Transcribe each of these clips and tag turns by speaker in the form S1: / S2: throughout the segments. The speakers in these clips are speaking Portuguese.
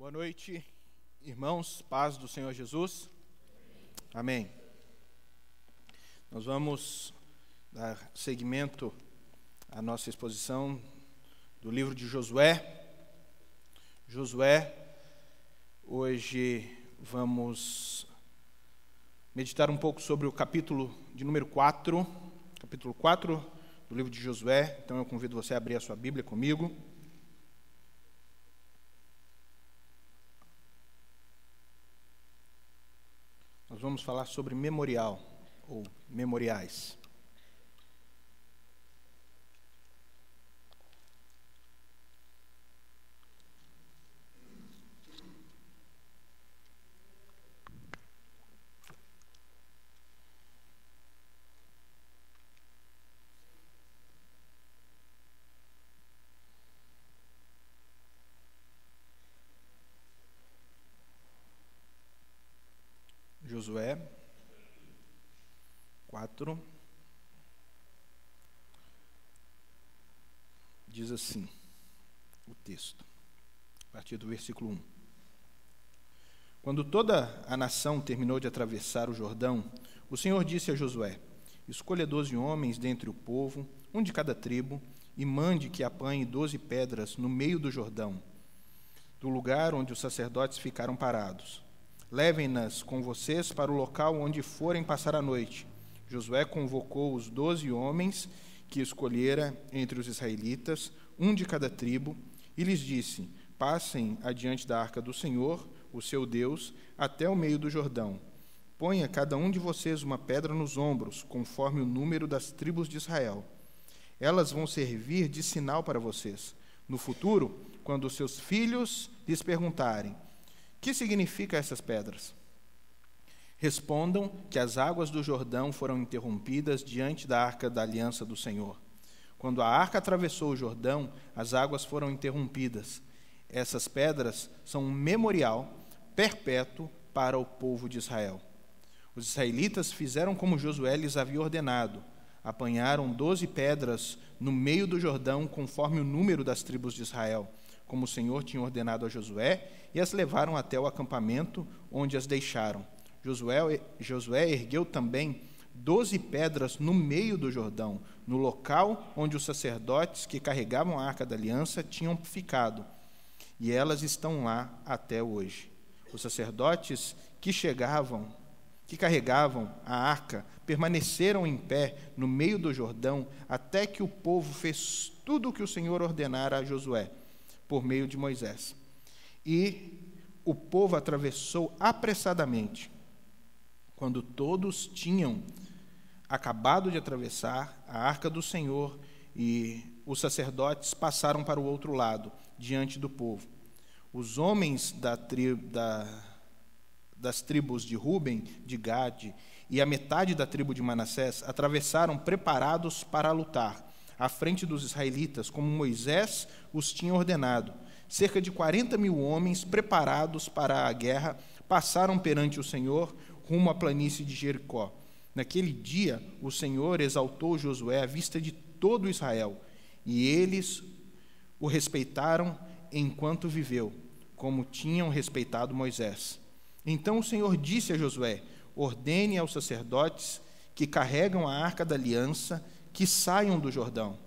S1: Boa noite, irmãos, paz do Senhor Jesus. Amém. Nós vamos dar seguimento à nossa exposição do livro de Josué. Hoje vamos meditar um pouco sobre o capítulo de número 4, capítulo 4 do livro de Josué. Então eu convido você a abrir a sua Bíblia comigo. Nós vamos falar sobre memorial, ou memoriais. Josué 4 diz assim o texto, a partir do versículo 1. Quando toda a nação terminou de atravessar o Jordão, o Senhor disse a Josué: escolha 12 homens dentre o povo, um de cada tribo, e mande que apanhe 12 pedras no meio do Jordão, do lugar onde os sacerdotes ficaram parados. Levem-nas com vocês para o local onde forem passar a noite. Josué convocou os 12 homens que escolhera entre os israelitas, um de cada tribo, e lhes disse: passem adiante da arca do Senhor, o seu Deus, até o meio do Jordão. Ponha cada um de vocês uma pedra nos ombros, conforme o número das tribos de Israel. Elas vão servir de sinal para vocês. No futuro, quando os seus filhos lhes perguntarem: que significam essas pedras? Respondam que as águas do Jordão foram interrompidas diante da arca da aliança do Senhor. Quando a arca atravessou o Jordão, as águas foram interrompidas. Essas pedras são um memorial perpétuo para o povo de Israel. Os israelitas fizeram como Josué lhes havia ordenado. Apanharam 12 pedras no meio do Jordão, conforme o número das tribos de Israel, como o Senhor tinha ordenado a Josué, e as levaram até o acampamento, onde as deixaram. Josué ergueu também 12 pedras no meio do Jordão, no local onde os sacerdotes que carregavam a arca da aliança tinham ficado, e elas estão lá até hoje. Os sacerdotes que carregavam a arca permaneceram em pé no meio do Jordão, até que o povo fez tudo o que o Senhor ordenara a Josué, por meio de Moisés. E o povo atravessou apressadamente. Quando todos tinham acabado de atravessar, a arca do Senhor e os sacerdotes passaram para o outro lado, diante do povo. Os homens das tribos de Ruben, de Gade e a metade da tribo de Manassés atravessaram preparados para lutar, à frente dos israelitas, como Moisés os tinha ordenado. Cerca de 40.000 homens preparados para a guerra passaram perante o Senhor rumo à planície de Jericó. Naquele dia, o Senhor exaltou Josué à vista de todo Israel, e eles o respeitaram enquanto viveu, como tinham respeitado Moisés. Então o Senhor disse a Josué: ordene aos sacerdotes que carregam a arca da aliança que saiam do Jordão.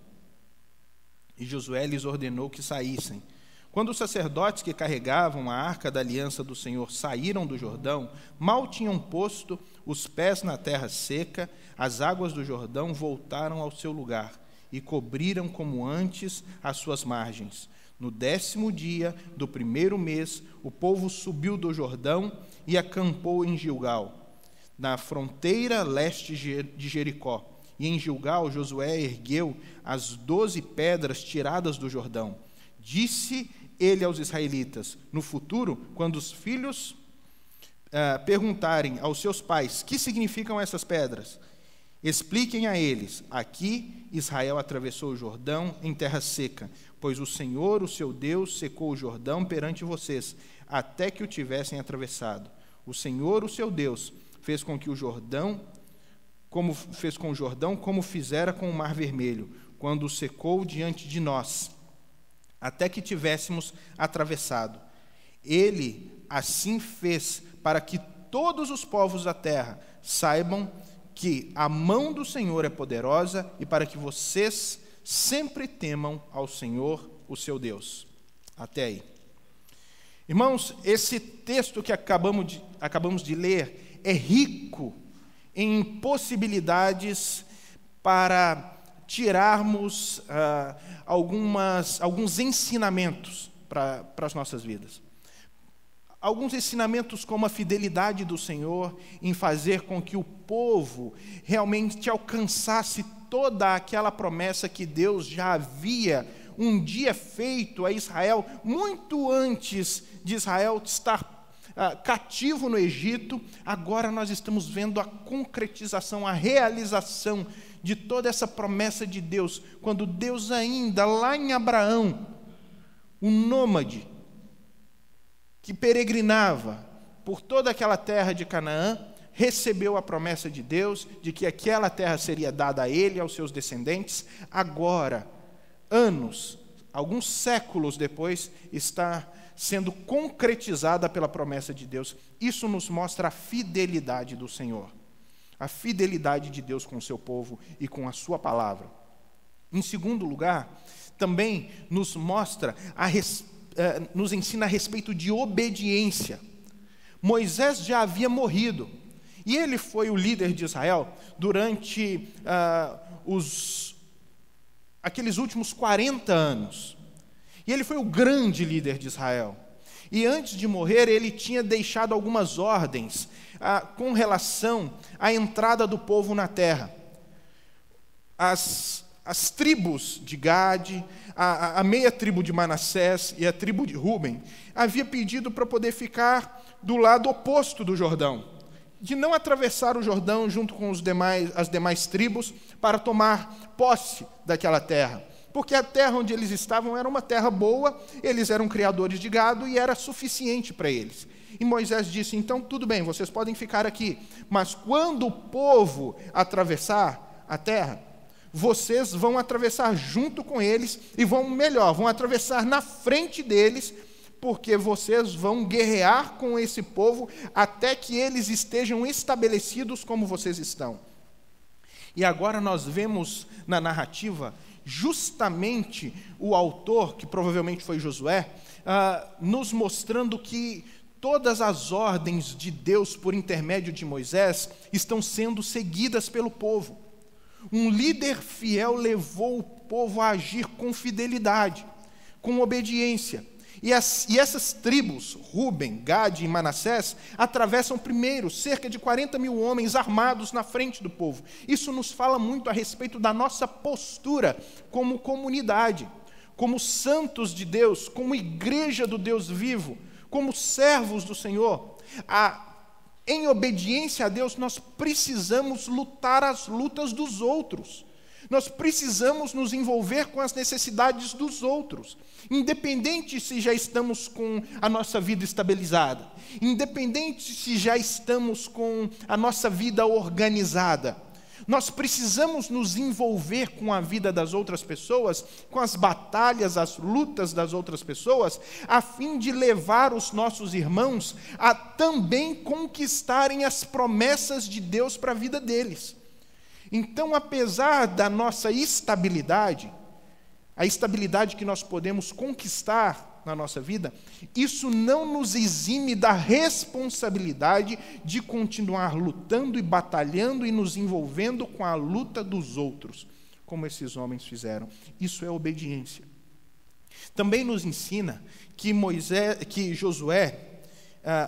S1: E Josué lhes ordenou que saíssem. Quando os sacerdotes que carregavam a arca da aliança do Senhor saíram do Jordão, mal tinham posto os pés na terra seca, as águas do Jordão voltaram ao seu lugar e cobriram como antes as suas margens. No 10º dia do 1º mês, o povo subiu do Jordão e acampou em Gilgal, na fronteira leste de Jericó. E em Gilgal, Josué ergueu as 12 pedras tiradas do Jordão. Disse ele aos israelitas: no futuro, quando os filhos perguntarem aos seus pais: que significam essas pedras? Expliquem a eles: aqui Israel atravessou o Jordão em terra seca, pois o Senhor, o seu Deus, secou o Jordão perante vocês, até que o tivessem atravessado. O Senhor, o seu Deus, fez com o Jordão como fizera com o Mar Vermelho, quando o secou diante de nós, até que tivéssemos atravessado. Ele assim fez para que todos os povos da terra saibam que a mão do Senhor é poderosa e para que vocês sempre temam ao Senhor, o seu Deus. Até aí. Irmãos, esse texto que acabamos de ler é rico em possibilidades para tirarmos alguns ensinamentos para as nossas vidas. Alguns ensinamentos como a fidelidade do Senhor em fazer com que o povo realmente alcançasse toda aquela promessa que Deus já havia um dia feito a Israel, muito antes de Israel estar cativo no Egito. Agora nós estamos vendo a concretização, a realização de toda essa promessa de Deus, quando Deus ainda, lá em Abraão, um nômade, que peregrinava por toda aquela terra de Canaã, recebeu a promessa de Deus, de que aquela terra seria dada a ele e aos seus descendentes. Agora, alguns séculos depois, está sendo concretizada pela promessa de Deus. Isso nos mostra a fidelidade do Senhor, a fidelidade de Deus com o seu povo e com a sua palavra. Em segundo lugar, também nos ensina a respeito de obediência. Moisés já havia morrido, e ele foi o líder de Israel durante aqueles últimos 40 anos. E ele foi o grande líder de Israel. E antes de morrer, ele tinha deixado algumas ordens com relação à entrada do povo na terra. As tribos de Gade, a meia tribo de Manassés e a tribo de Ruben, havia pedido para poder ficar do lado oposto do Jordão, de não atravessar o Jordão junto com as demais tribos para tomar posse daquela terra, porque a terra onde eles estavam era uma terra boa, eles eram criadores de gado e era suficiente para eles. E Moisés disse: então tudo bem, vocês podem ficar aqui, mas quando o povo atravessar a terra, vocês vão atravessar junto com eles e vão atravessar na frente deles, porque vocês vão guerrear com esse povo até que eles estejam estabelecidos como vocês estão. E agora nós vemos na narrativa justamente o autor, que provavelmente foi Josué, nos mostrando que todas as ordens de Deus por intermédio de Moisés estão sendo seguidas pelo povo. Um líder fiel levou o povo a agir com fidelidade, com obediência. E essas tribos, Ruben, Gade e Manassés, atravessam primeiro cerca de 40 mil homens armados na frente do povo. Isso nos fala muito a respeito da nossa postura como comunidade, como santos de Deus, como igreja do Deus vivo, como servos do Senhor. Em obediência a Deus, nós precisamos lutar as lutas dos outros. Nós precisamos nos envolver com as necessidades dos outros, independente se já estamos com a nossa vida estabilizada, independente se já estamos com a nossa vida organizada. Nós precisamos nos envolver com a vida das outras pessoas, com as batalhas, as lutas das outras pessoas, a fim de levar os nossos irmãos a também conquistarem as promessas de Deus para a vida deles. Então, apesar da nossa estabilidade, a estabilidade que nós podemos conquistar na nossa vida, isso não nos exime da responsabilidade de continuar lutando e batalhando e nos envolvendo com a luta dos outros, como esses homens fizeram. Isso é obediência. Também nos ensina que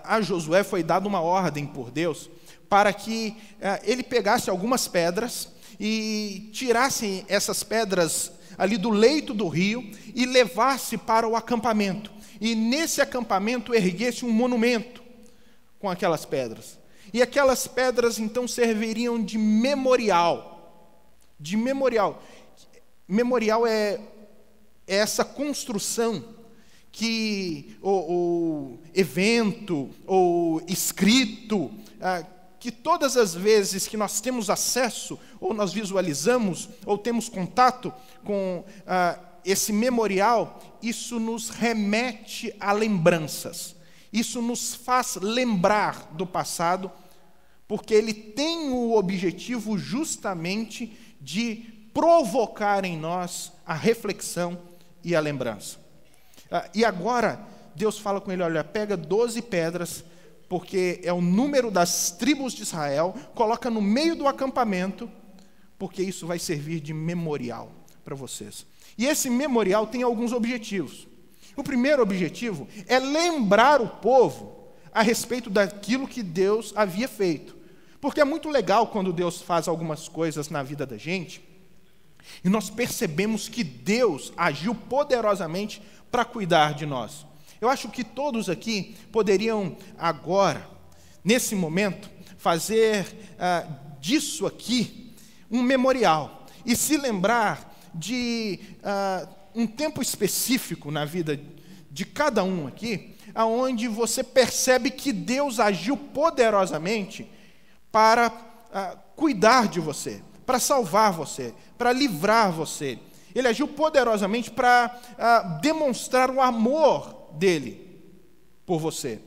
S1: a Josué foi dada uma ordem por Deus para que ele pegasse algumas pedras e tirasse essas pedras ali do leito do rio e levasse para o acampamento. E nesse acampamento erguesse um monumento com aquelas pedras. E aquelas pedras então serviriam de memorial. De memorial. Memorial é essa construção que o evento ou escrito que todas as vezes que nós temos acesso, ou nós visualizamos, ou temos contato com esse memorial, isso nos remete a lembranças. Isso nos faz lembrar do passado, porque ele tem o objetivo justamente de provocar em nós a reflexão e a lembrança. E agora, Deus fala com ele, olha, pega 12 pedras, porque é o número das tribos de Israel, coloca no meio do acampamento, porque isso vai servir de memorial para vocês. E esse memorial tem alguns objetivos. O primeiro objetivo é lembrar o povo a respeito daquilo que Deus havia feito. Porque é muito legal quando Deus faz algumas coisas na vida da gente, e nós percebemos que Deus agiu poderosamente para cuidar de nós. Eu acho que todos aqui poderiam agora, nesse momento, fazer disso aqui um memorial e se lembrar de um tempo específico na vida de cada um aqui, aonde você percebe que Deus agiu poderosamente para cuidar de você, para salvar você, para livrar você. Ele agiu poderosamente para demonstrar o amor dele por você.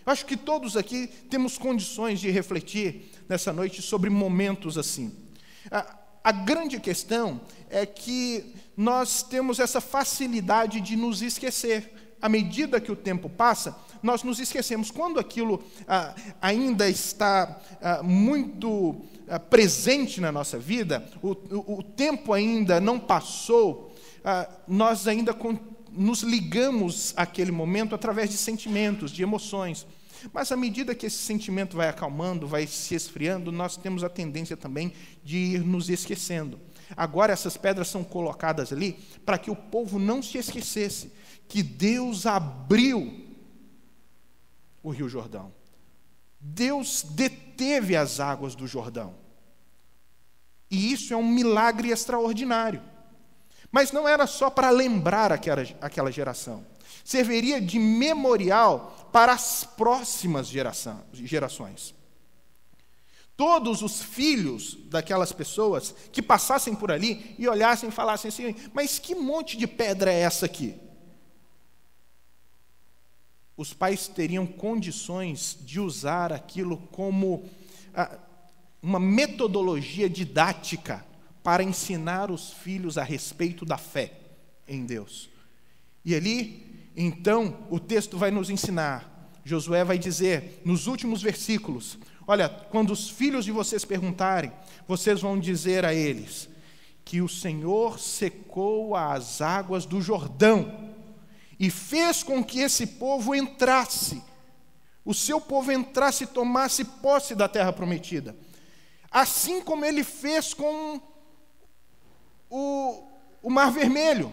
S1: Eu acho que todos aqui temos condições de refletir nessa noite sobre momentos assim. A grande questão é que nós temos essa facilidade de nos esquecer. À medida que o tempo passa, nós nos esquecemos. Quando aquilo ainda está muito presente na nossa vida, o tempo ainda não passou, nós ainda nos ligamos àquele momento através de sentimentos, de emoções. Mas à medida que esse sentimento vai acalmando, vai se esfriando, nós temos a tendência também de ir nos esquecendo. Agora essas pedras são colocadas ali para que o povo não se esquecesse que Deus abriu o Rio Jordão. Deus deteve as águas do Jordão. E isso é um milagre extraordinário. Mas não era só para lembrar aquela geração. Serviria de memorial para as próximas gerações. Todos os filhos daquelas pessoas que passassem por ali e olhassem e falassem assim, mas que monte de pedra é essa aqui? Os pais teriam condições de usar aquilo como uma metodologia didática para ensinar os filhos a respeito da fé em Deus. E ali, então, o texto vai nos ensinar. Josué vai dizer, nos últimos versículos, olha, quando os filhos de vocês perguntarem, vocês vão dizer a eles que o Senhor secou as águas do Jordão e fez com que esse povo entrasse, o seu povo entrasse e tomasse posse da terra prometida. Assim como ele fez com o Mar Vermelho.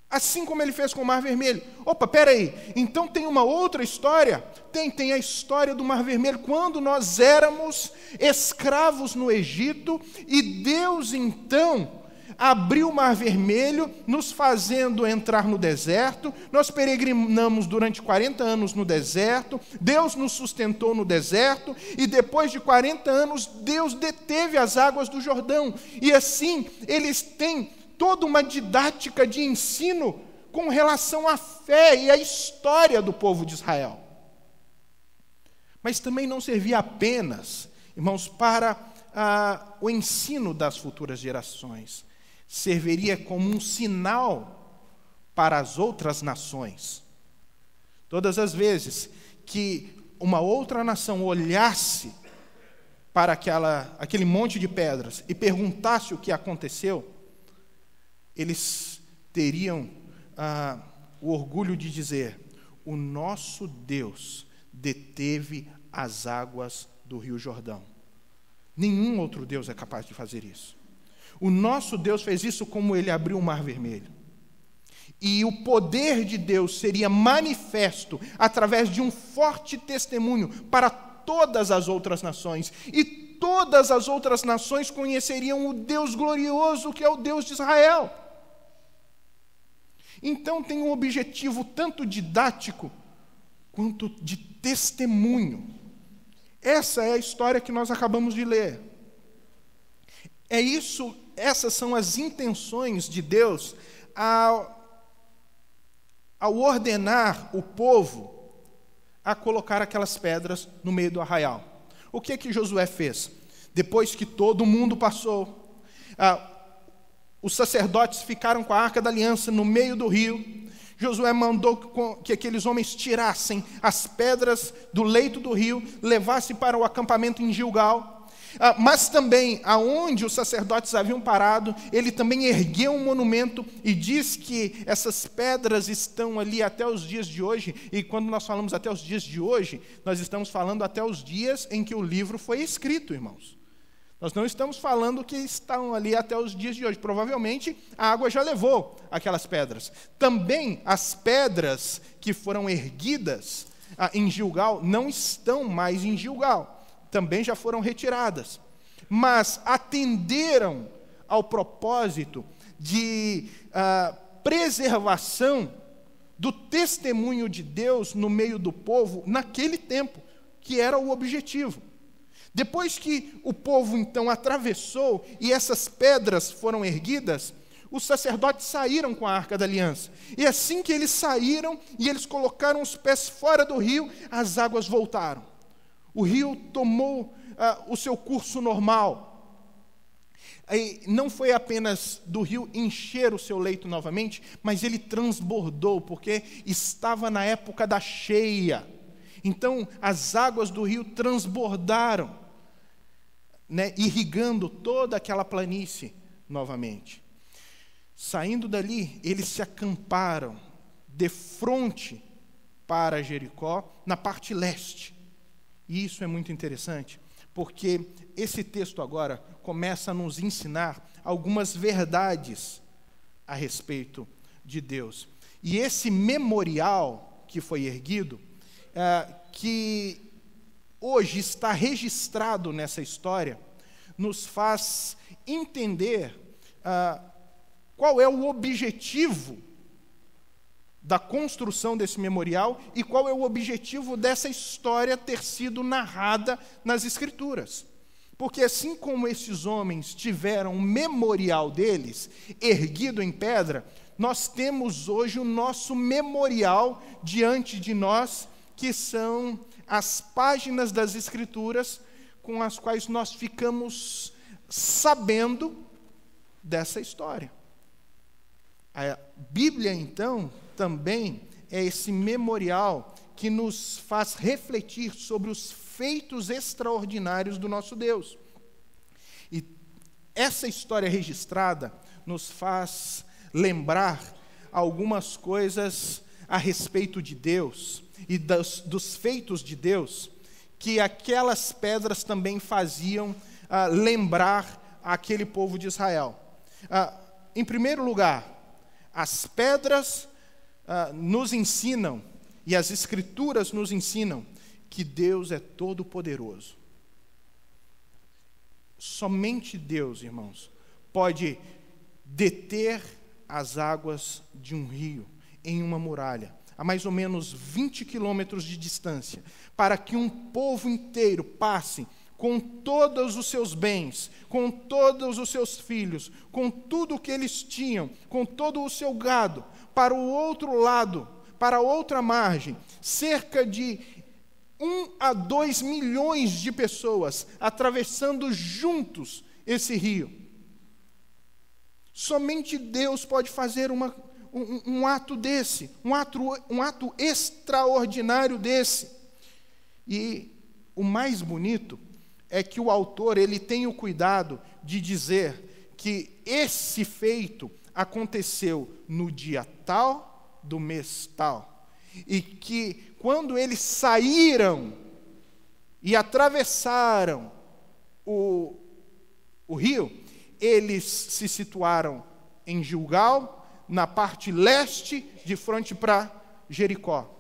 S1: Assim como ele fez com o Mar Vermelho. Opa, peraí, então tem uma outra história? Tem a história do Mar Vermelho, quando nós éramos escravos no Egito, e Deus então abriu o Mar Vermelho, nos fazendo entrar no deserto. Nós peregrinamos durante 40 anos no deserto, Deus nos sustentou no deserto, e depois de 40 anos, Deus deteve as águas do Jordão. E assim, eles têm toda uma didática de ensino com relação à fé e à história do povo de Israel. Mas também não servia apenas, irmãos, para o ensino das futuras gerações. Serviria como um sinal para as outras nações. Todas as vezes que uma outra nação olhasse para aquele monte de pedras e perguntasse o que aconteceu, eles teriam o orgulho de dizer, o nosso Deus deteve as águas do Rio Jordão. Nenhum outro Deus é capaz de fazer isso. O nosso Deus fez isso como ele abriu o Mar Vermelho. E o poder de Deus seria manifesto através de um forte testemunho para todas as outras nações. E todas as outras nações conheceriam o Deus glorioso que é o Deus de Israel. Então tem um objetivo tanto didático quanto de testemunho. Essa é a história que nós acabamos de ler. Essas são as intenções de Deus ao ordenar o povo a colocar aquelas pedras no meio do arraial. O que Josué fez? Depois que todo mundo passou, os sacerdotes ficaram com a Arca da Aliança no meio do rio. Josué mandou que aqueles homens tirassem as pedras do leito do rio, levassem para o acampamento em Gilgal. Mas também, aonde os sacerdotes haviam parado, ele também ergueu um monumento e diz que essas pedras estão ali até os dias de hoje. E quando nós falamos até os dias de hoje, nós estamos falando até os dias em que o livro foi escrito, irmãos. Nós não estamos falando que estão ali até os dias de hoje. Provavelmente a água já levou aquelas pedras. Também as pedras que foram erguidas em Gilgal não estão mais em Gilgal. Também já foram retiradas. Mas atenderam ao propósito de preservação do testemunho de Deus no meio do povo naquele tempo, que era o objetivo. Depois que o povo, então, atravessou e essas pedras foram erguidas, os sacerdotes saíram com a Arca da Aliança. E assim que eles saíram e eles colocaram os pés fora do rio, as águas voltaram. O rio tomou o seu curso normal. E não foi apenas do rio encher o seu leito novamente, mas ele transbordou, porque estava na época da cheia. Então, as águas do rio transbordaram, irrigando toda aquela planície novamente. Saindo dali, eles se acamparam de frente para Jericó, na parte leste. E isso é muito interessante, porque esse texto agora começa a nos ensinar algumas verdades a respeito de Deus. E esse memorial que foi erguido, que hoje está registrado nessa história, nos faz entender qual é o objetivo da construção desse memorial e qual é o objetivo dessa história ter sido narrada nas Escrituras. Porque assim como esses homens tiveram um memorial deles, erguido em pedra, nós temos hoje o nosso memorial diante de nós, que são as páginas das Escrituras com as quais nós ficamos sabendo dessa história. A Bíblia, então, também é esse memorial que nos faz refletir sobre os feitos extraordinários do nosso Deus. E essa história registrada nos faz lembrar algumas coisas a respeito de Deus e dos feitos de Deus, que aquelas pedras também faziam lembrar aquele povo de Israel. Em primeiro lugar, as pedras nos ensinam, e as Escrituras nos ensinam, que Deus é todo-poderoso. Somente Deus, irmãos, pode deter as águas de um rio em uma muralha, a mais ou menos 20 quilômetros de distância, para que um povo inteiro passe com todos os seus bens, com todos os seus filhos, com tudo o que eles tinham, com todo o seu gado, para o outro lado, para a outra margem, cerca de 1 a 2 milhões de pessoas atravessando juntos esse rio. Somente Deus pode fazer um ato desse, um ato extraordinário desse. E o mais bonito é que o autor ele tem o cuidado de dizer que esse feito aconteceu no dia tal do mês tal, e que quando eles saíram e atravessaram o rio, eles se situaram em Gilgal, na parte leste, de frente para Jericó.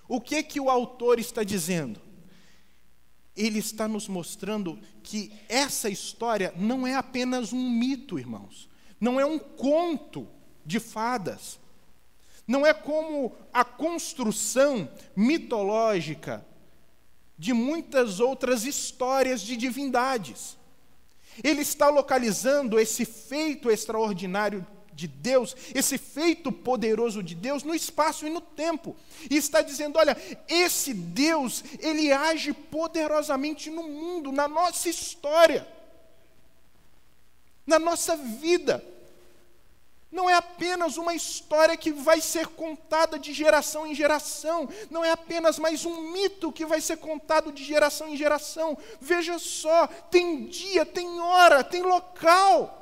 S1: O que o autor está dizendo? Ele está nos mostrando que essa história não é apenas um mito, irmãos. Não é um conto de fadas. Não é como a construção mitológica de muitas outras histórias de divindades. Ele está localizando esse feito extraordinário de Deus, esse feito poderoso de Deus no espaço e no tempo. E está dizendo, olha, esse Deus, ele age poderosamente no mundo, na nossa história, na nossa vida. Não é apenas uma história que vai ser contada de geração em geração. Não é apenas mais um mito que vai ser contado de geração em geração. Veja só, tem dia, tem hora, tem local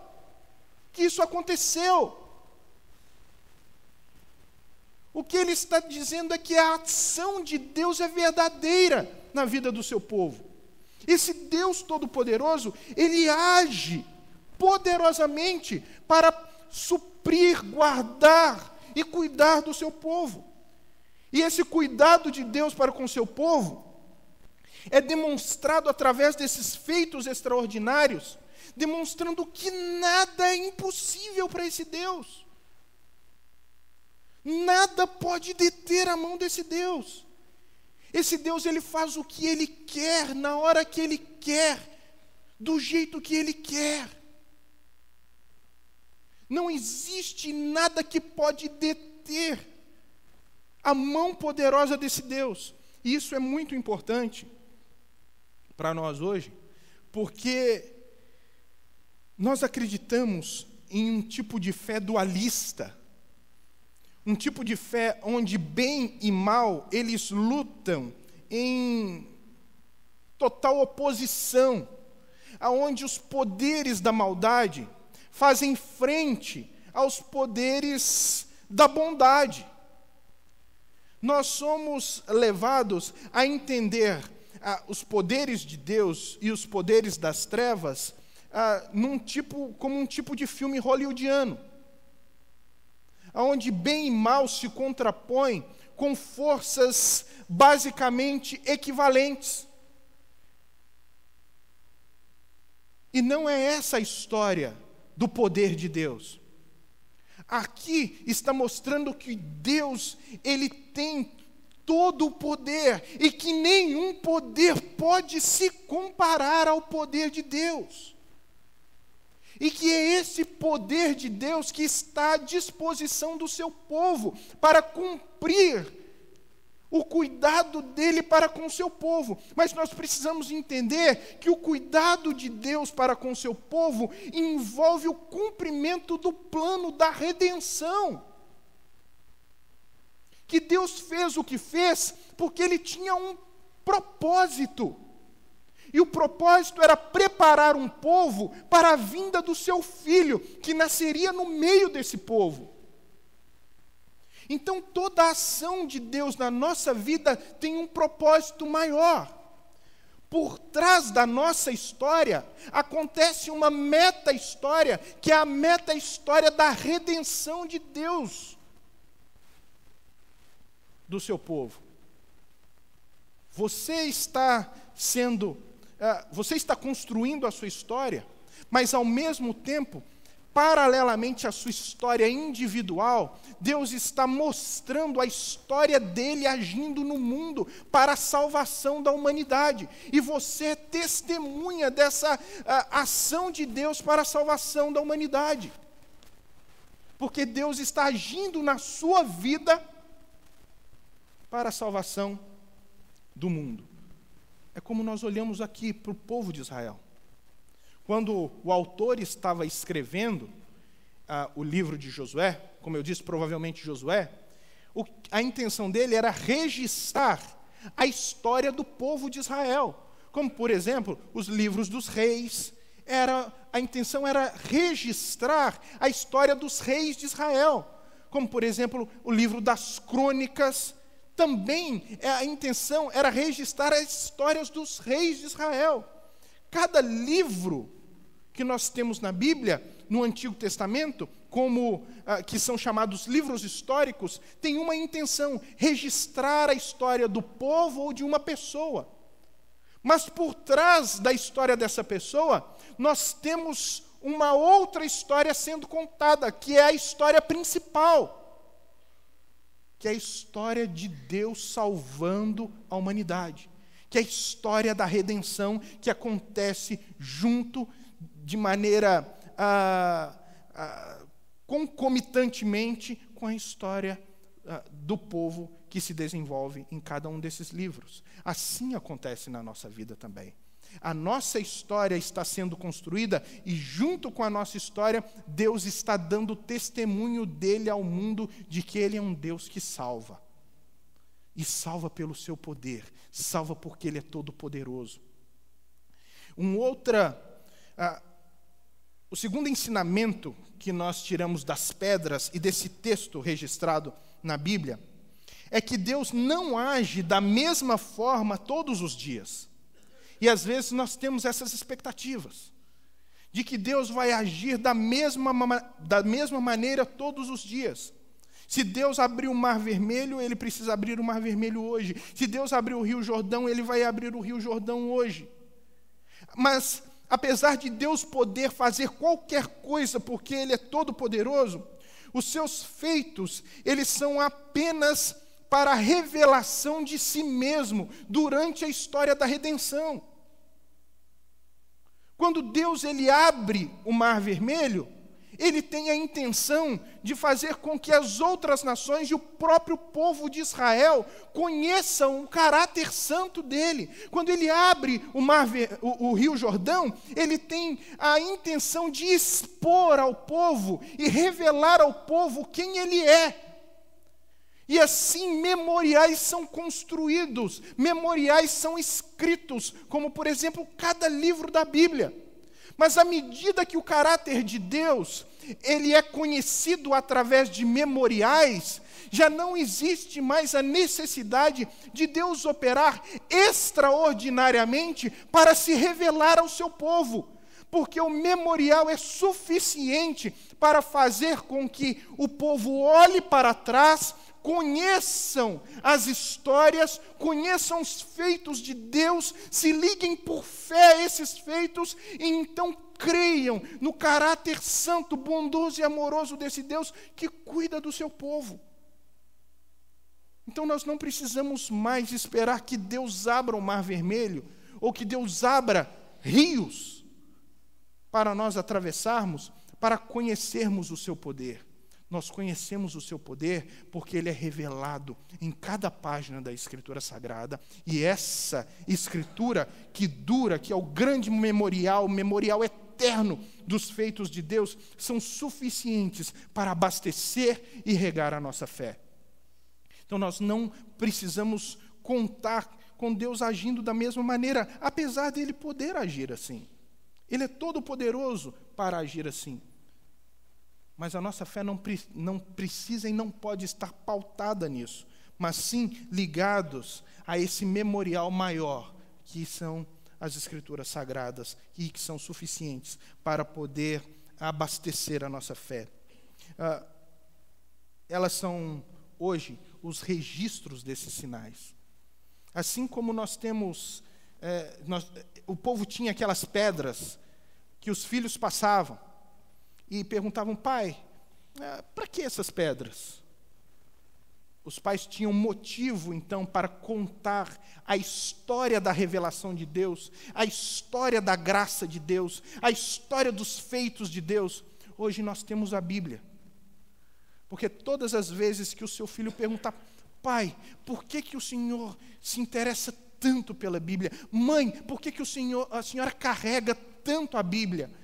S1: que isso aconteceu. O que ele está dizendo é que a ação de Deus é verdadeira na vida do seu povo. Esse Deus Todo-Poderoso, ele age poderosamente para suprir, guardar e cuidar do seu povo. E esse cuidado de Deus para com o seu povo é demonstrado através desses feitos extraordinários, demonstrando que nada é impossível para esse Deus. Nada pode deter a mão desse Deus. Esse Deus, ele faz o que ele quer, na hora que ele quer, do jeito que ele quer. Não existe nada que pode deter a mão poderosa desse Deus. E isso é muito importante para nós hoje, porque nós acreditamos em um tipo de fé dualista, um tipo de fé onde bem e mal, eles lutam em total oposição, aonde os poderes da maldade fazem frente aos poderes da bondade. Nós somos levados a entender os poderes de Deus e os poderes das trevas como um tipo de filme hollywoodiano, onde bem e mal se contrapõem com forças basicamente equivalentes. E não é essa a história do poder de Deus. Aqui está mostrando que Deus, ele tem todo o poder e que nenhum poder pode se comparar ao poder de Deus. E que é esse poder de Deus que está à disposição do seu povo para cumprir o cuidado dele para com o seu povo. Mas nós precisamos entender que o cuidado de Deus para com o seu povo envolve o cumprimento do plano da redenção. Que Deus fez o que fez porque ele tinha um propósito. E o propósito era preparar um povo para a vinda do seu filho, que nasceria no meio desse povo. Então, toda a ação de Deus na nossa vida tem um propósito maior. Por trás da nossa história, acontece uma meta-história, que é a meta-história da redenção de Deus do seu povo. Você está construindo a sua história, mas ao mesmo tempo, paralelamente à sua história individual, Deus está mostrando a história dele agindo no mundo para a salvação da humanidade. E você é testemunha dessa ação de Deus para a salvação da humanidade. Porque Deus está agindo na sua vida para a salvação do mundo. É como nós olhamos aqui para o povo de Israel. Quando o autor estava escrevendo o livro de Josué, como eu disse, provavelmente Josué, a intenção dele era registrar a história do povo de Israel. Como, por exemplo, os livros dos reis. A intenção era registrar a história dos reis de Israel. Como, por exemplo, o livro das crônicas. Também a intenção era registrar as histórias dos reis de Israel. Cada livro que nós temos na Bíblia, no Antigo Testamento, que são chamados livros históricos, tem uma intenção: registrar a história do povo ou de uma pessoa. Mas por trás da história dessa pessoa, nós temos uma outra história sendo contada, que é a história principal, que é a história de Deus salvando a humanidade, que é a história da redenção que acontece junto de maneira concomitantemente com a história do povo que se desenvolve em cada um desses livros. Assim acontece na nossa vida também. A nossa história está sendo construída e, junto com a nossa história, Deus está dando testemunho dele ao mundo de que ele é um Deus que salva. E salva pelo seu poder, salva porque ele é todo-poderoso. O segundo ensinamento que nós tiramos das pedras e desse texto registrado na Bíblia é que Deus não age da mesma forma todos os dias. E às vezes nós temos essas expectativas de que Deus vai agir da mesma maneira todos os dias. Se Deus abriu o Mar Vermelho, ele precisa abrir o Mar Vermelho hoje. Se Deus abriu o Rio Jordão, ele vai abrir o Rio Jordão hoje. Mas, apesar de Deus poder fazer qualquer coisa, porque ele é todo-poderoso, os seus feitos, eles são apenas para a revelação de si mesmo durante a história da redenção. Quando Deus ele abre o Mar Vermelho, ele tem a intenção de fazer com que as outras nações e o próprio povo de Israel conheçam o caráter santo dele. Quando ele abre o Rio Jordão, ele tem a intenção de expor ao povo e revelar ao povo quem ele é. E assim memoriais são construídos, memoriais são escritos, como por exemplo cada livro da Bíblia. Mas à medida que o caráter de Deus, ele é conhecido através de memoriais, já não existe mais a necessidade de Deus operar extraordinariamente para se revelar ao seu povo, porque o memorial é suficiente para fazer com que o povo olhe para trás, conheçam as histórias, conheçam os feitos de Deus, se liguem por fé a esses feitos e então creiam no caráter santo, bondoso e amoroso desse Deus que cuida do seu povo. Então nós não precisamos mais esperar que Deus abra o Mar Vermelho ou que Deus abra rios para nós atravessarmos, para conhecermos o seu poder. Nós conhecemos o seu poder porque ele é revelado em cada página da Escritura Sagrada. E essa Escritura que dura, que é o grande memorial, o memorial eterno dos feitos de Deus, são suficientes para abastecer e regar a nossa fé. Então nós não precisamos contar com Deus agindo da mesma maneira, apesar dele poder agir assim. Ele é todo poderoso para agir assim. Mas a nossa fé não precisa e não pode estar pautada nisso, mas sim ligados a esse memorial maior, que são as Escrituras Sagradas, e que são suficientes para poder abastecer a nossa fé. Elas são, hoje, os registros desses sinais. Assim como nós temos, o povo tinha aquelas pedras que os filhos passavam, e perguntavam: pai, para que essas pedras? Os pais tinham motivo, então, para contar a história da revelação de Deus, a história da graça de Deus, a história dos feitos de Deus. Hoje nós temos a Bíblia. Porque todas as vezes que o seu filho perguntar: pai, por que o senhor se interessa tanto pela Bíblia? Mãe, por que a senhora carrega tanto a Bíblia?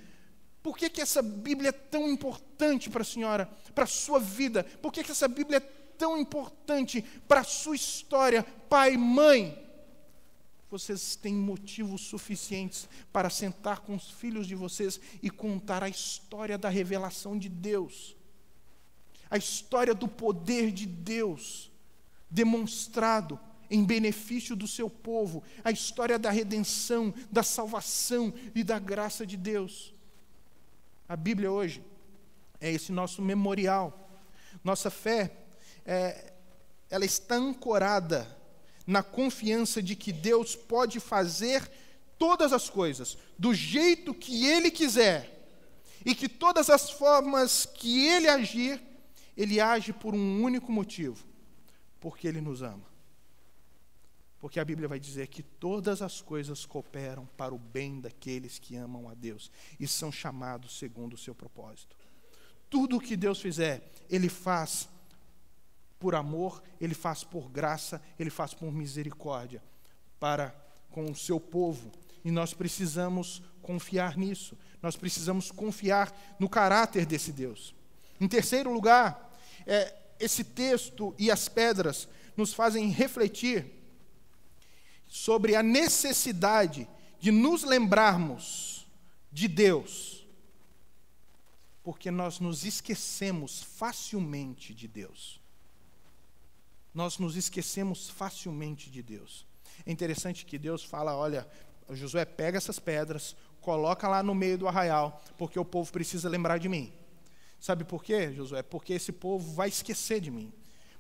S1: Por que essa Bíblia é tão importante para a senhora, para a sua vida? Por que essa Bíblia é tão importante para a sua história? Pai, mãe, vocês têm motivos suficientes para sentar com os filhos de vocês e contar a história da revelação de Deus, a história do poder de Deus demonstrado em benefício do seu povo, a história da redenção, da salvação e da graça de Deus. A Bíblia hoje é esse nosso memorial. Nossa fé, ela está ancorada na confiança de que Deus pode fazer todas as coisas do jeito que Ele quiser, e que todas as formas que Ele agir, Ele age por um único motivo: porque Ele nos ama. Porque a Bíblia vai dizer que todas as coisas cooperam para o bem daqueles que amam a Deus e são chamados segundo o seu propósito. Tudo o que Deus fizer, Ele faz por amor, Ele faz por graça, Ele faz por misericórdia para com o seu povo. E nós precisamos confiar nisso. Nós precisamos confiar no caráter desse Deus. Em terceiro lugar, esse texto e as pedras nos fazem refletir sobre a necessidade de nos lembrarmos de Deus, porque nós nos esquecemos facilmente de Deus. Nós nos esquecemos facilmente de Deus. É interessante que Deus fala, olha, Josué, pega essas pedras, coloca lá no meio do arraial, porque o povo precisa lembrar de mim. Sabe por quê, Josué? Porque esse povo vai esquecer de mim.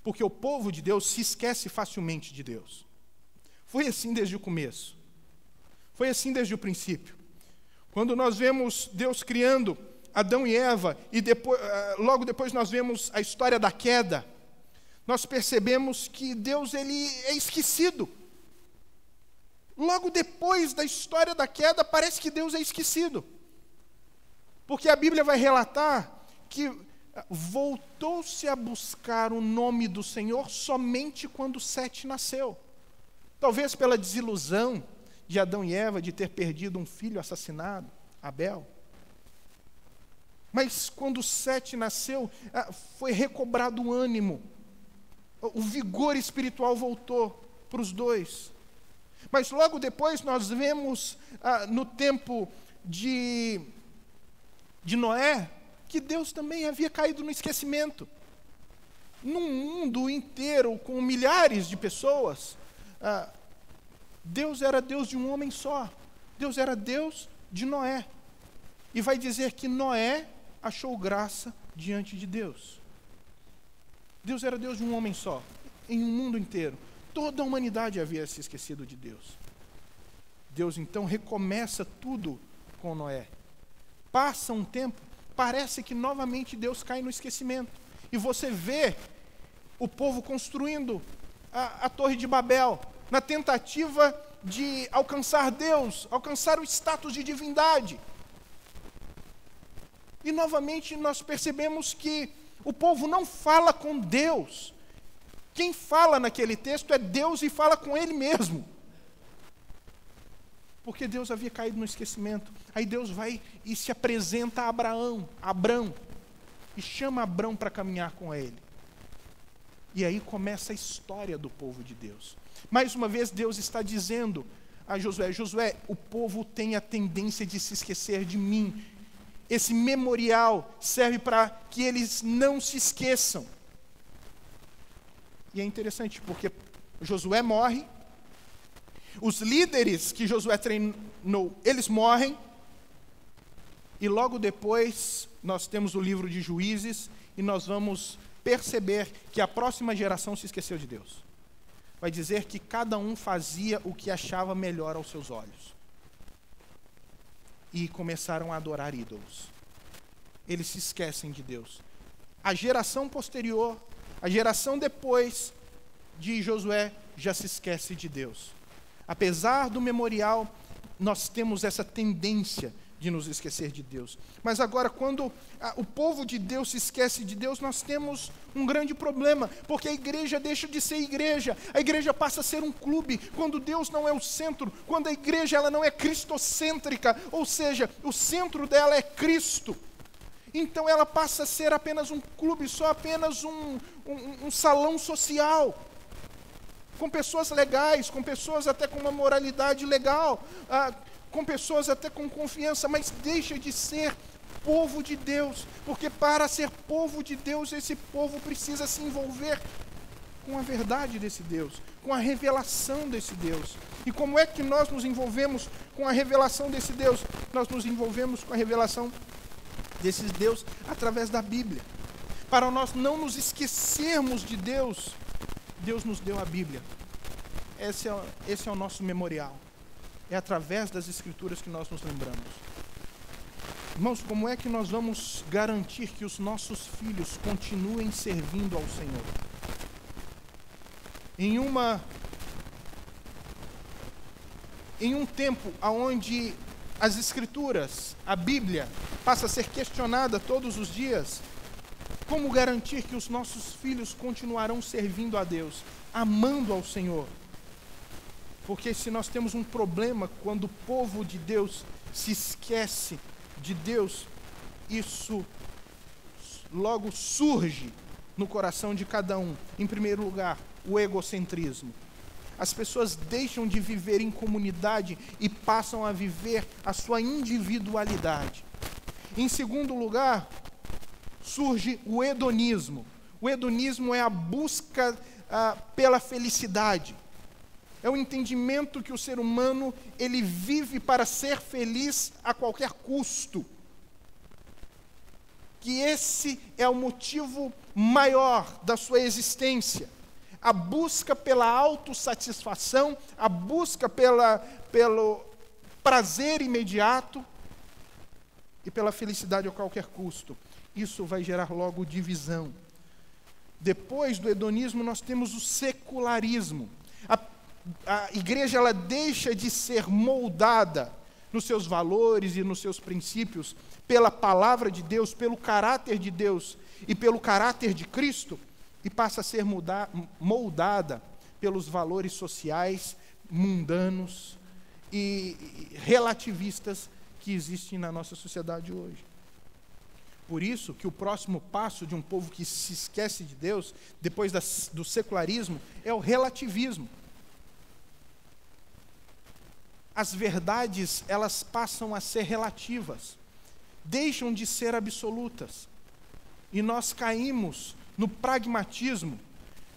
S1: Porque o povo de Deus se esquece facilmente de Deus. Foi assim desde o começo. Foi assim desde o princípio. Quando nós vemos Deus criando Adão e Eva, e logo depois nós vemos a história da queda, nós percebemos que Deus ele é esquecido. Logo depois da história da queda, parece que Deus é esquecido. Porque a Bíblia vai relatar que voltou-se a buscar o nome do Senhor somente quando Sete nasceu. Talvez pela desilusão de Adão e Eva de ter perdido um filho assassinado, Abel. Mas quando Sete nasceu, foi recobrado o ânimo. O vigor espiritual voltou para os dois. Mas logo depois nós vemos no tempo de Noé, que Deus também havia caído no esquecimento. Num mundo inteiro, com milhares de pessoas, Deus era Deus de um homem só. Deus era Deus de Noé. E vai dizer que Noé achou graça diante de Deus. Deus era Deus de um homem só, em um mundo inteiro. Toda a humanidade havia se esquecido de Deus. Deus então recomeça tudo com Noé. Passa um tempo, parece que novamente Deus cai no esquecimento. E você vê o povo construindo a Torre de Babel, na tentativa de alcançar Deus, alcançar o status de divindade. E novamente nós percebemos que o povo não fala com Deus. Quem fala naquele texto é Deus e fala com Ele mesmo. Porque Deus havia caído no esquecimento. Aí Deus vai e se apresenta a Abrão, e chama Abrão para caminhar com ele. E aí começa a história do povo de Deus. Mais uma vez Deus está dizendo a Josué, Josué, o povo tem a tendência de se esquecer de mim. Esse memorial serve para que eles não se esqueçam. E é interessante porque Josué morre, os líderes que Josué treinou, eles morrem, e logo depois nós temos o livro de Juízes, e nós vamos perceber que a próxima geração se esqueceu de Deus. Vai dizer que cada um fazia o que achava melhor aos seus olhos. E começaram a adorar ídolos. Eles se esquecem de Deus. A geração posterior, a geração depois de Josué, já se esquece de Deus. Apesar do memorial, nós temos essa tendência de nos esquecer de Deus. Mas agora, quando o povo de Deus se esquece de Deus, nós temos um grande problema, porque a igreja deixa de ser igreja, a igreja passa a ser um clube, quando Deus não é o centro, quando a igreja ela não é cristocêntrica, ou seja, o centro dela é Cristo. Então ela passa a ser apenas um clube, só apenas um salão social, com pessoas legais, com pessoas até com uma moralidade legal, com pessoas até com confiança, mas deixa de ser povo de Deus, porque para ser povo de Deus, esse povo precisa se envolver com a verdade desse Deus, com a revelação desse Deus. E como é que nós nos envolvemos com a revelação desse Deus? Nós nos envolvemos com a revelação desse Deus através da Bíblia. Para nós não nos esquecermos de Deus, Deus nos deu a Bíblia. Esse é o nosso memorial. É através das Escrituras que nós nos lembramos. Irmãos, como é que nós vamos garantir que os nossos filhos continuem servindo ao Senhor? Em um tempo onde as Escrituras, a Bíblia, passa a ser questionada todos os dias, Como garantir que os nossos filhos continuarão servindo a Deus, amando ao Senhor? Porque se nós temos um problema quando o povo de Deus se esquece de Deus, isso logo surge no coração de cada um. Em primeiro lugar, o egocentrismo. As pessoas deixam de viver em comunidade e passam a viver a sua individualidade. Em segundo lugar, surge o hedonismo. O hedonismo é a busca pela felicidade. É o entendimento que o ser humano ele vive para ser feliz a qualquer custo. Que esse é o motivo maior da sua existência. A busca pela autossatisfação, a busca pelo prazer imediato e pela felicidade a qualquer custo. Isso vai gerar logo divisão. Depois do hedonismo, nós temos o secularismo. A igreja ela deixa de ser moldada nos seus valores e nos seus princípios pela palavra de Deus, pelo caráter de Deus e pelo caráter de Cristo, e passa a ser moldada pelos valores sociais, mundanos e relativistas que existem na nossa sociedade hoje. Por isso que o próximo passo de um povo que se esquece de Deus, depois do secularismo, é o relativismo. As verdades, elas passam a ser relativas, deixam de ser absolutas. E nós caímos no pragmatismo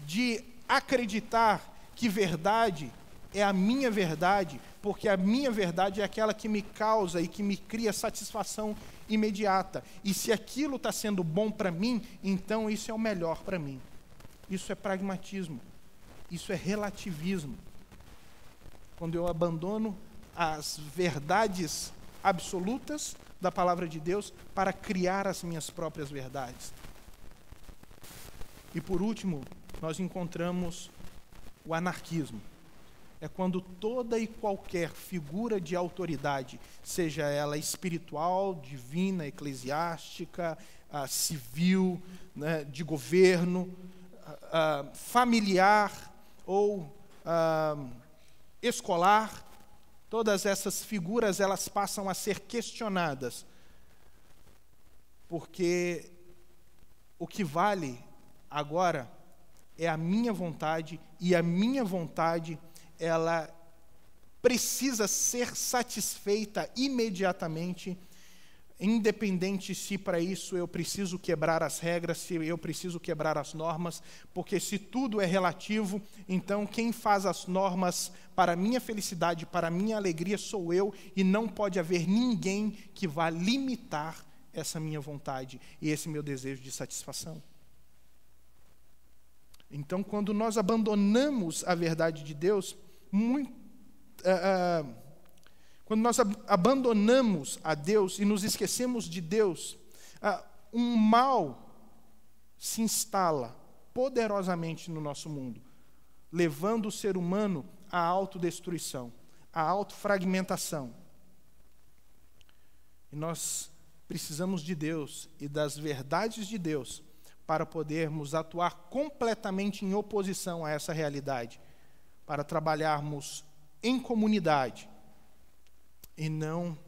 S1: de acreditar que verdade é a minha verdade, porque a minha verdade é aquela que me causa e que me cria satisfação imediata. E se aquilo está sendo bom para mim, então isso é o melhor para mim. Isso é pragmatismo, isso é relativismo. Quando eu abandono as verdades absolutas da palavra de Deus para criar as minhas próprias verdades. E por último, nós encontramos o anarquismo. É quando toda e qualquer figura de autoridade, seja ela espiritual, divina, eclesiástica, civil, né, de governo, familiar ou escolar, todas essas figuras elas passam a ser questionadas, porque o que vale agora é a minha vontade, e a minha vontade ela precisa ser satisfeita imediatamente, independente se para isso eu preciso quebrar as regras, se eu preciso quebrar as normas, porque se tudo é relativo, então quem faz as normas para a minha felicidade, para a minha alegria sou eu, e não pode haver ninguém que vá limitar essa minha vontade e esse meu desejo de satisfação. Então, quando nós abandonamos a verdade de Deus, quando nós abandonamos a Deus e nos esquecemos de Deus, um mal se instala poderosamente no nosso mundo, levando o ser humano à autodestruição, à autofragmentação. E nós precisamos de Deus e das verdades de Deus para podermos atuar completamente em oposição a essa realidade, para trabalharmos em comunidade e não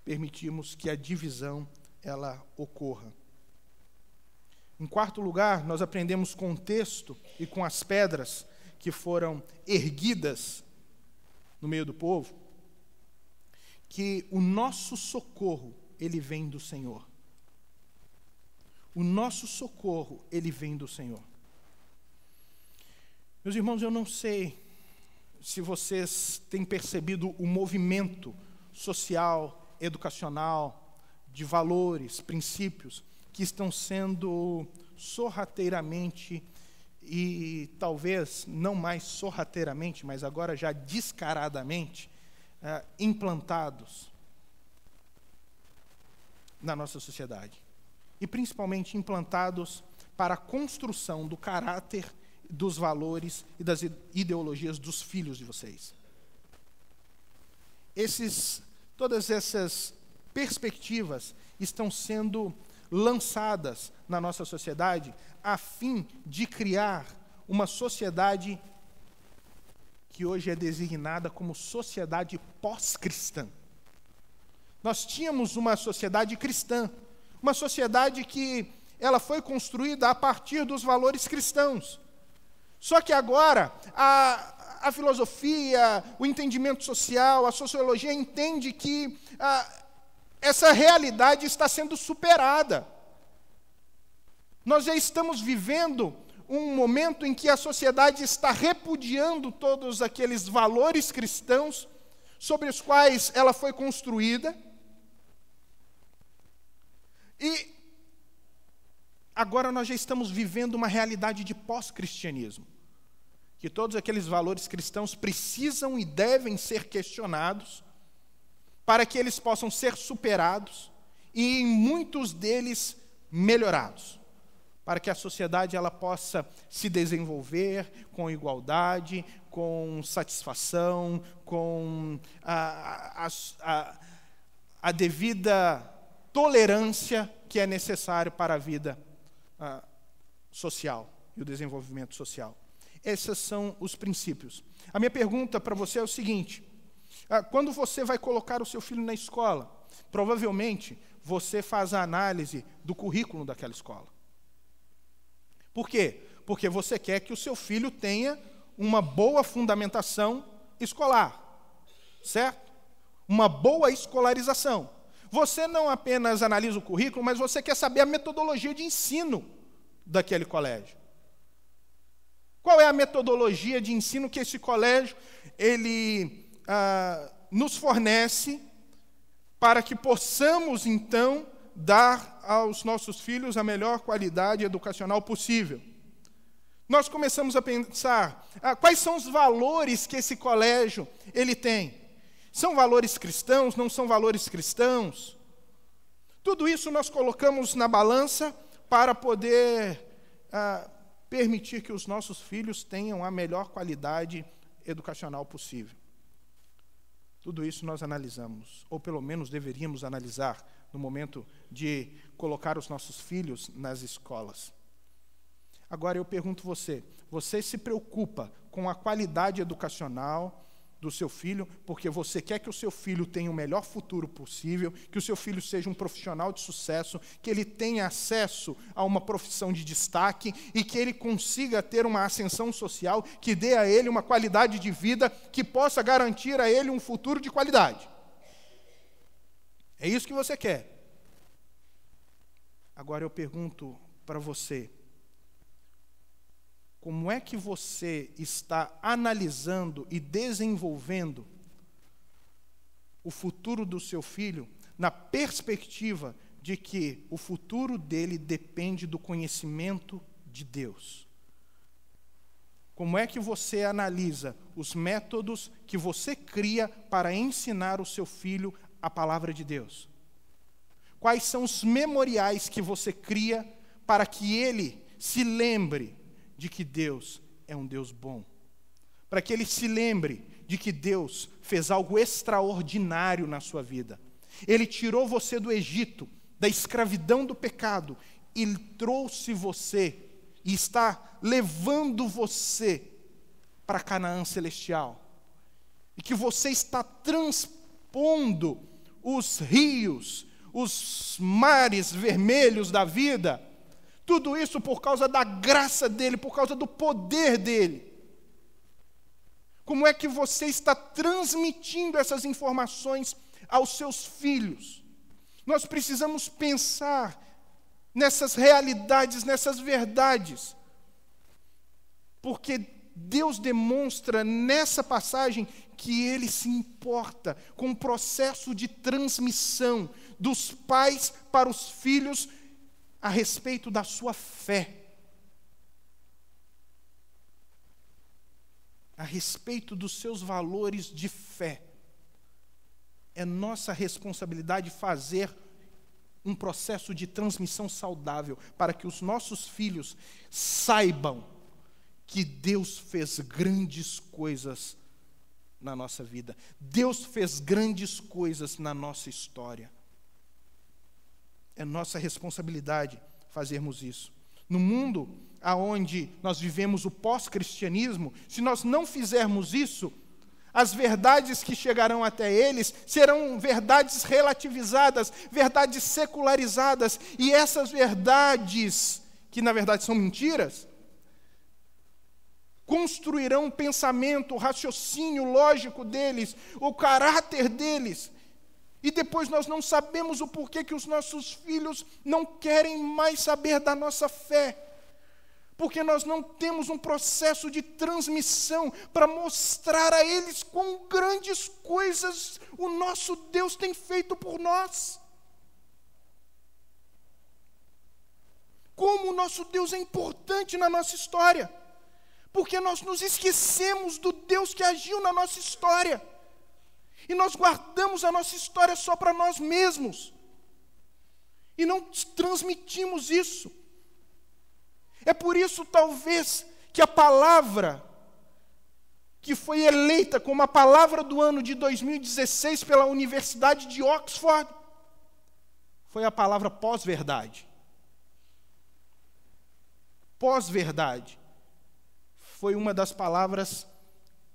S1: permitirmos que a divisão ela ocorra. Em quarto lugar, nós aprendemos com o texto e com as pedras que foram erguidas no meio do povo, que o nosso socorro, ele vem do Senhor. O nosso socorro, ele vem do Senhor. Meus irmãos, eu não sei se vocês têm percebido o movimento social, educacional, de valores, princípios, que estão sendo sorrateiramente e talvez não mais sorrateiramente, mas agora já descaradamente implantados na nossa sociedade. E principalmente implantados para a construção do caráter, dos valores e das ideologias dos filhos de vocês. Todas essas perspectivas estão sendo lançadas na nossa sociedade a fim de criar uma sociedade que hoje é designada como sociedade pós-cristã. Nós tínhamos uma sociedade cristã, uma sociedade que ela foi construída a partir dos valores cristãos. Só que agora a filosofia, o entendimento social, a sociologia entende que essa realidade está sendo superada. Nós já estamos vivendo um momento em que a sociedade está repudiando todos aqueles valores cristãos sobre os quais ela foi construída. E agora nós já estamos vivendo uma realidade de pós-cristianismo, que todos aqueles valores cristãos precisam e devem ser questionados para que eles possam ser superados e, em muitos deles, melhorados, para que a sociedade ela possa se desenvolver com igualdade, com satisfação, com a devida tolerância que é necessário para a vida social e o desenvolvimento social. Esses são os princípios. A minha pergunta para você é o seguinte: quando você vai colocar o seu filho na escola, provavelmente você faz a análise do currículo daquela escola. Por quê? Porque você quer que o seu filho tenha uma boa fundamentação escolar, certo? Uma boa escolarização. Você não apenas analisa o currículo, mas você quer saber a metodologia de ensino daquele colégio. Qual é a metodologia de ensino que esse colégio ele nos fornece para que possamos, então, dar aos nossos filhos a melhor qualidade educacional possível? Nós começamos a pensar, quais são os valores que esse colégio ele tem? São valores cristãos? Não são valores cristãos? Tudo isso nós colocamos na balança para poder permitir que os nossos filhos tenham a melhor qualidade educacional possível. Tudo isso nós analisamos, ou pelo menos deveríamos analisar no momento de colocar os nossos filhos nas escolas. Agora eu pergunto você se preocupa com a qualidade educacional do seu filho, porque você quer que o seu filho tenha o melhor futuro possível, que o seu filho seja um profissional de sucesso, que ele tenha acesso a uma profissão de destaque e que ele consiga ter uma ascensão social que dê a ele uma qualidade de vida que possa garantir a ele um futuro de qualidade. É isso que você quer. Agora eu pergunto para você, como é que você está analisando e desenvolvendo o futuro do seu filho na perspectiva de que o futuro dele depende do conhecimento de Deus? Como é que você analisa os métodos que você cria para ensinar o seu filho a palavra de Deus? Quais são os memoriais que você cria para que ele se lembre de que Deus é um Deus bom, para que ele se lembre de que Deus fez algo extraordinário na sua vida? Ele tirou você do Egito, da escravidão do pecado, e trouxe você, e está levando você para Canaã celestial, e que você está transpondo os rios, os mares vermelhos da vida. Tudo isso por causa da graça dele, por causa do poder dele. Como é que você está transmitindo essas informações aos seus filhos? Nós precisamos pensar nessas realidades, nessas verdades. Porque Deus demonstra nessa passagem que ele se importa com o processo de transmissão dos pais para os filhos a respeito da sua fé, a respeito dos seus valores de fé. É nossa responsabilidade fazer um processo de transmissão saudável para que os nossos filhos saibam que Deus fez grandes coisas na nossa vida. Deus fez grandes coisas na nossa história. É nossa responsabilidade fazermos isso. No mundo onde nós vivemos o pós-cristianismo, se nós não fizermos isso, as verdades que chegarão até eles serão verdades relativizadas, verdades secularizadas, e essas verdades, que na verdade são mentiras, construirão o pensamento, o raciocínio lógico deles, o caráter deles, e depois nós não sabemos o porquê que os nossos filhos não querem mais saber da nossa fé. Porque nós não temos um processo de transmissão para mostrar a eles quão grandes coisas o nosso Deus tem feito por nós. Como o nosso Deus é importante na nossa história. Porque nós nos esquecemos do Deus que agiu na nossa história. E nós guardamos a nossa história só para nós mesmos. E não transmitimos isso. É por isso, talvez, que a palavra que foi eleita como a palavra do ano de 2016 pela Universidade de Oxford foi a palavra pós-verdade. Pós-verdade foi uma das palavras,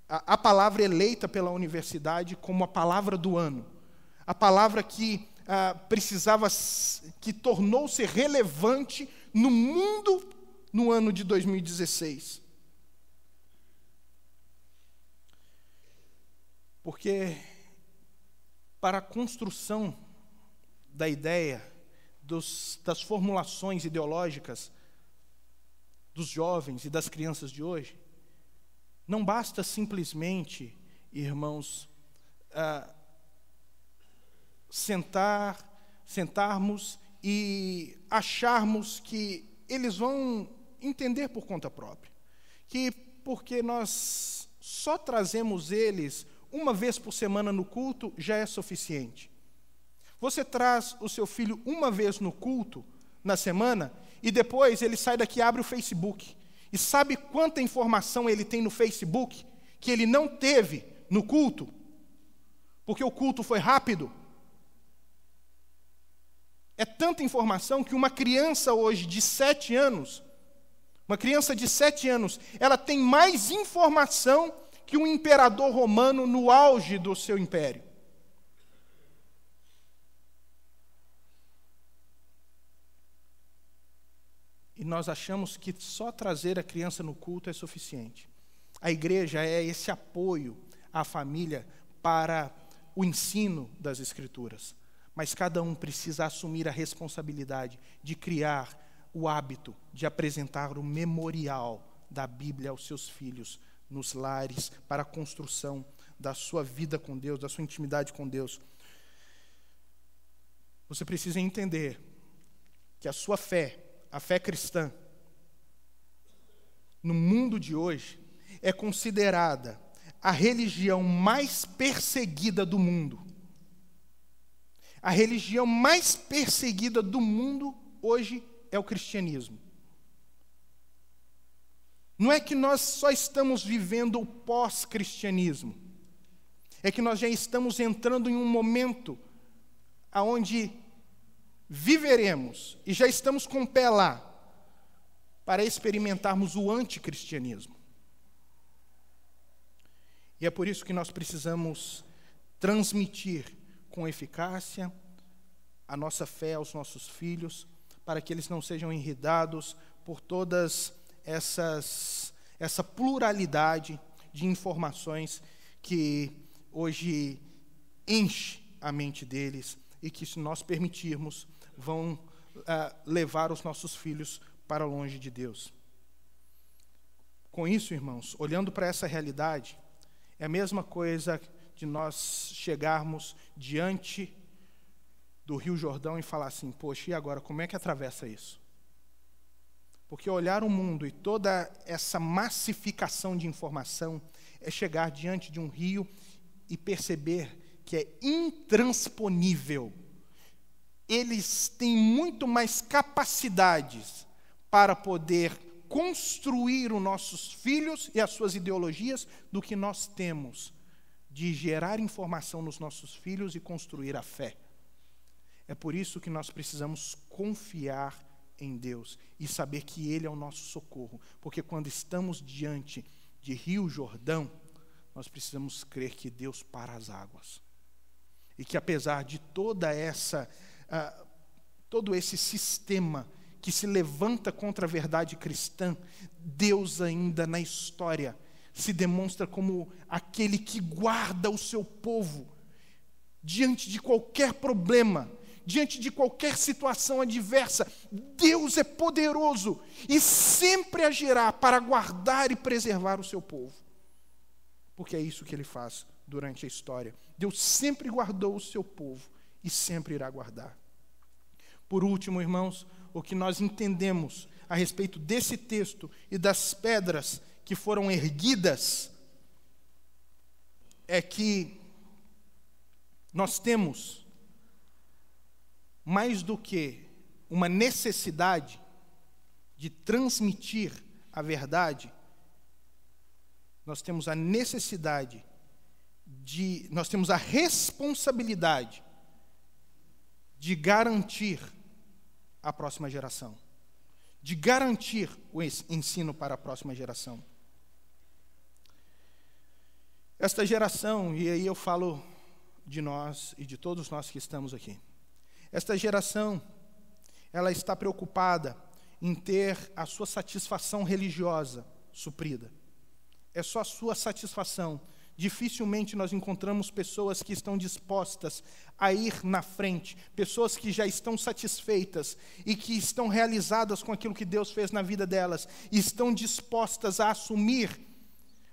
S1: a palavra eleita pela universidade como a palavra do ano. A palavra que que tornou-se relevante no mundo no ano de 2016. Porque para a construção da ideia, das formulações ideológicas dos jovens e das crianças de hoje, não basta simplesmente, irmãos, sentarmos e acharmos que eles vão entender por conta própria, que porque nós só trazemos eles uma vez por semana no culto, já é suficiente. Você traz o seu filho uma vez no culto, na semana, e depois ele sai daqui e abre o Facebook. E sabe quanta informação ele tem no Facebook que ele não teve no culto? Porque o culto foi rápido. É tanta informação que uma criança hoje de 7 anos, ela tem mais informação que um imperador romano no auge do seu império. E nós achamos que só trazer a criança no culto é suficiente. A igreja é esse apoio à família para o ensino das Escrituras. Mas cada um precisa assumir a responsabilidade de criar o hábito de apresentar o memorial da Bíblia aos seus filhos nos lares, para a construção da sua vida com Deus, da sua intimidade com Deus. Você precisa entender que a sua fé, a fé cristã, no mundo de hoje, é considerada a religião mais perseguida do mundo. A religião mais perseguida do mundo hoje é o cristianismo. Não é que nós só estamos vivendo o pós-cristianismo. É que nós já estamos entrando em um momento onde viveremos, e já estamos com o pé lá, para experimentarmos o anticristianismo. E é por isso que nós precisamos transmitir com eficácia a nossa fé aos nossos filhos, para que eles não sejam enredados por todas essa pluralidade de informações que hoje enche a mente deles e que, se nós permitirmos, vão levar os nossos filhos para longe de Deus. Com isso, irmãos, olhando para essa realidade, é a mesma coisa de nós chegarmos diante do Rio Jordão e falar assim: poxa, e agora, como é que atravessa isso? Porque olhar o mundo e toda essa massificação de informação é chegar diante de um rio e perceber que é intransponível. Eles têm muito mais capacidades para poder construir os nossos filhos e as suas ideologias do que nós temos de gerar informação nos nossos filhos e construir a fé. É por isso que nós precisamos confiar em Deus e saber que Ele é o nosso socorro. Porque quando estamos diante de Rio Jordão, nós precisamos crer que Deus para as águas. E que apesar de todo esse sistema que se levanta contra a verdade cristã, Deus ainda na história se demonstra como aquele que guarda o seu povo diante de qualquer problema, diante de qualquer situação adversa. Deus é poderoso e sempre agirá para guardar e preservar o seu povo. Porque é isso que Ele faz durante a história. Deus sempre guardou o seu povo e sempre irá guardar. Por último, irmãos, o que nós entendemos a respeito desse texto e das pedras que foram erguidas é que nós temos mais do que uma necessidade de transmitir a verdade, nós temos a necessidade nós temos a responsabilidade de garantir a próxima geração, de garantir o ensino para a próxima geração. Esta geração, e aí eu falo de nós e de todos nós que estamos aqui, esta geração, ela está preocupada em ter a sua satisfação religiosa suprida. É só a sua satisfação. Dificilmente nós encontramos pessoas que estão dispostas a ir na frente, pessoas que já estão satisfeitas e que estão realizadas com aquilo que Deus fez na vida delas, e estão dispostas a assumir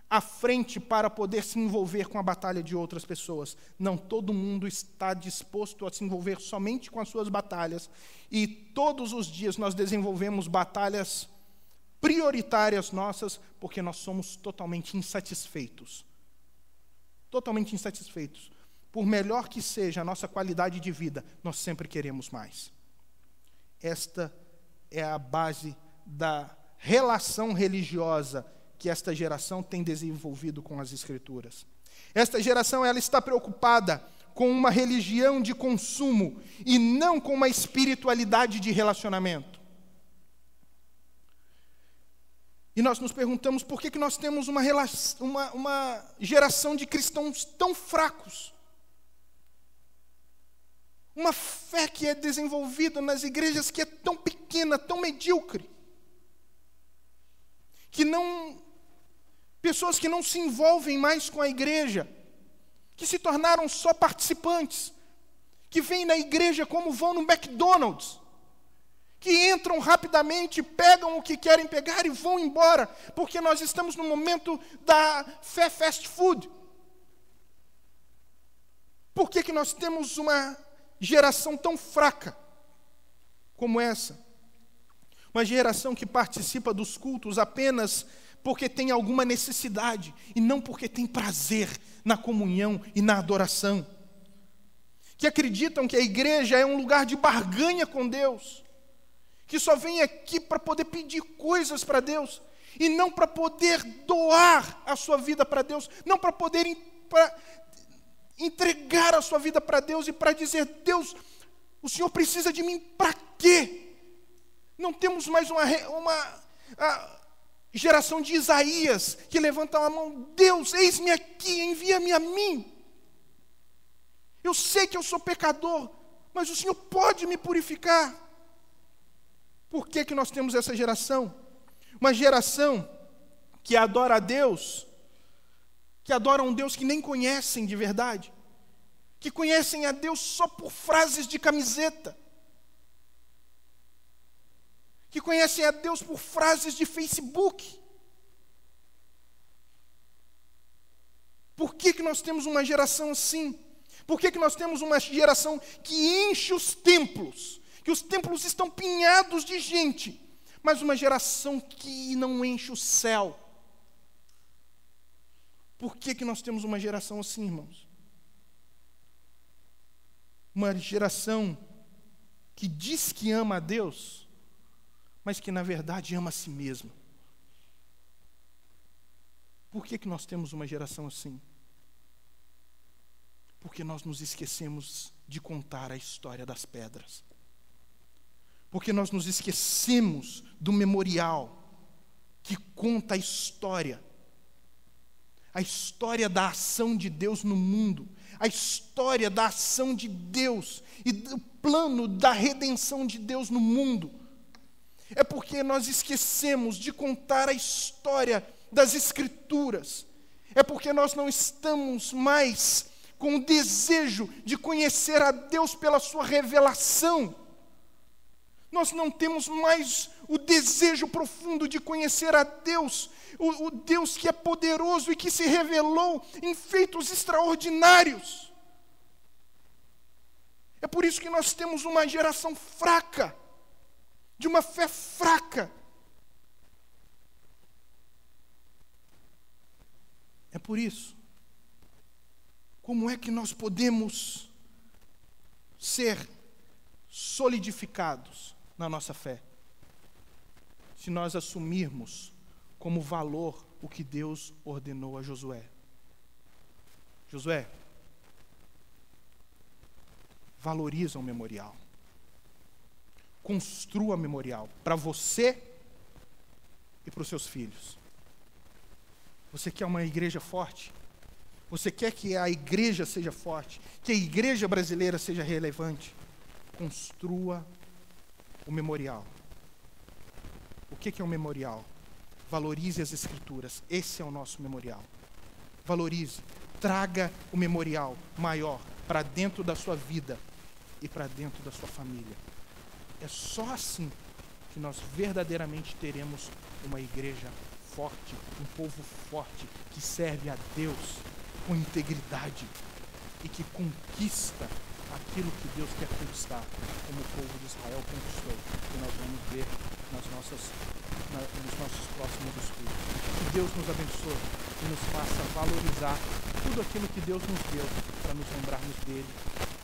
S1: a frente para poder se envolver com a batalha de outras pessoas. Não todo mundo está disposto a se envolver somente com as suas batalhas, e todos os dias nós desenvolvemos batalhas prioritárias nossas, porque nós somos totalmente insatisfeitos. Totalmente insatisfeitos. Por melhor que seja a nossa qualidade de vida, nós sempre queremos mais. Esta é a base da relação religiosa que esta geração tem desenvolvido com as Escrituras. Esta geração, ela está preocupada com uma religião de consumo e não com uma espiritualidade de relacionamento. E nós nos perguntamos por que nós temos uma geração de cristãos tão fracos. Uma fé que é desenvolvida nas igrejas que é tão pequena, tão medíocre. Pessoas que não se envolvem mais com a igreja, que se tornaram só participantes, que vêm na igreja como vão no McDonald's, que entram rapidamente, pegam o que querem pegar e vão embora, porque nós estamos no momento da fé fast food. Por que nós temos uma geração tão fraca como essa? Uma geração que participa dos cultos apenas porque tem alguma necessidade, e não porque tem prazer na comunhão e na adoração. Que acreditam que a igreja é um lugar de barganha com Deus, que só vem aqui para poder pedir coisas para Deus, e não para poder doar a sua vida para Deus, não para poder entregar a sua vida para Deus e para dizer: Deus, o Senhor precisa de mim para quê? Não temos mais uma geração de Isaías que levanta a mão: Deus, eis-me aqui, envia-me a mim. Eu sei que eu sou pecador, mas o Senhor pode me purificar. Por que nós temos essa geração? Uma geração que adora a Deus, que adora um Deus que nem conhecem de verdade, que conhecem a Deus só por frases de camiseta, que conhecem a Deus por frases de Facebook. Por que nós temos uma geração assim? Por que nós temos uma geração que enche os templos, que os templos estão pinhados de gente, mas uma geração que não enche o céu? Por que nós temos uma geração assim, irmãos? Uma geração que diz que ama a Deus, mas que na verdade ama a si mesma. Por que nós temos uma geração assim? Porque nós nos esquecemos de contar a história das pedras. Porque nós nos esquecemos do memorial que conta a história da ação de Deus no mundo, a história da ação de Deus e do plano da redenção de Deus no mundo. É porque nós esquecemos de contar a história das Escrituras. É porque nós não estamos mais com o desejo de conhecer a Deus pela sua revelação. Nós não temos mais o desejo profundo de conhecer a Deus, o Deus que é poderoso e que se revelou em feitos extraordinários. É por isso que nós temos uma geração fraca, de uma fé fraca. É por isso. Como é que nós podemos ser solidificados na nossa fé? Se nós assumirmos como valor o que Deus ordenou a Josué. Josué, valoriza o memorial. Construa memorial para você e para os seus filhos. Você quer uma igreja forte? Você quer que a igreja seja forte? Que a igreja brasileira seja relevante? Construa o memorial. O que é um memorial? Valorize as Escrituras. Esse é o nosso memorial. Valorize. Traga o memorial maior para dentro da sua vida e para dentro da sua família. É só assim que nós verdadeiramente teremos uma igreja forte, um povo forte que serve a Deus com integridade e que conquista aquilo que Deus quer conquistar, como o povo de Israel conquistou, que nós vamos ver nos nossos próximos estudos. Que Deus nos abençoe e nos faça valorizar tudo aquilo que Deus nos deu, para nos lembrarmos dele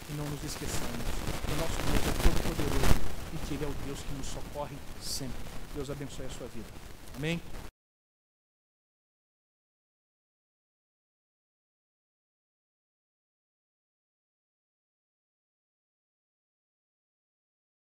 S1: e não nos esqueçamos. O nosso Deus é todo poderoso e que ele é o Deus que nos socorre sempre. Deus abençoe a sua vida. Amém?